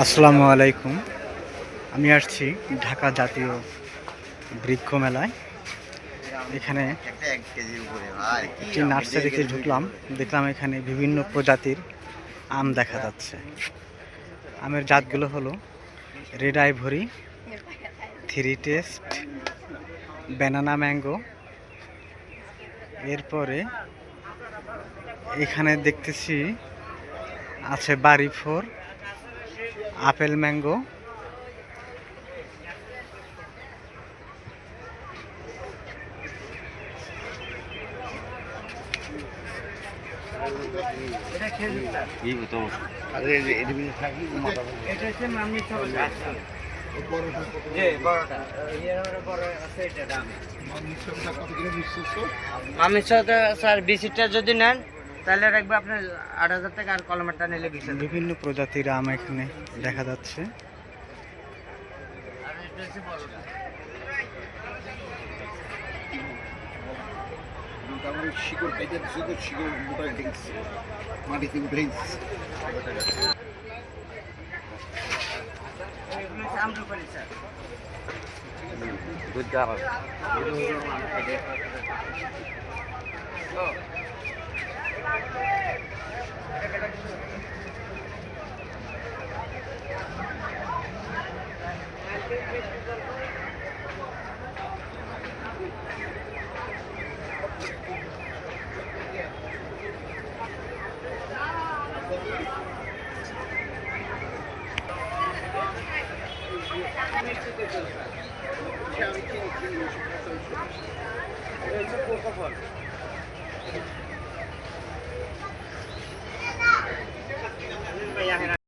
আসসালামু আলাইকুম। আমি আসছি ঢাকা জাতীয় বৃক্ষ মেলায়। এখানে একটি নার্সারিতে ঢুকলাম, দেখলাম এখানে বিভিন্ন প্রজাতির আম দেখা যাচ্ছে। আমের জাতগুলো হলো red ivory, three test, banana mango. এরপরে এখানে দেখতেছি আছে বাড়ি ফোর, আপেল ম্যাঙ্গো, স্যার বিসিটা যদি নেন তাহলে রাখবে আপনার ৮,০০০ টাকা, আর কলমেরটা নিলে ২০,০০০। বিভিন্ন প্রজাতির আম এখানে দেখা যাচ্ছে। আম্রপালি স্যার।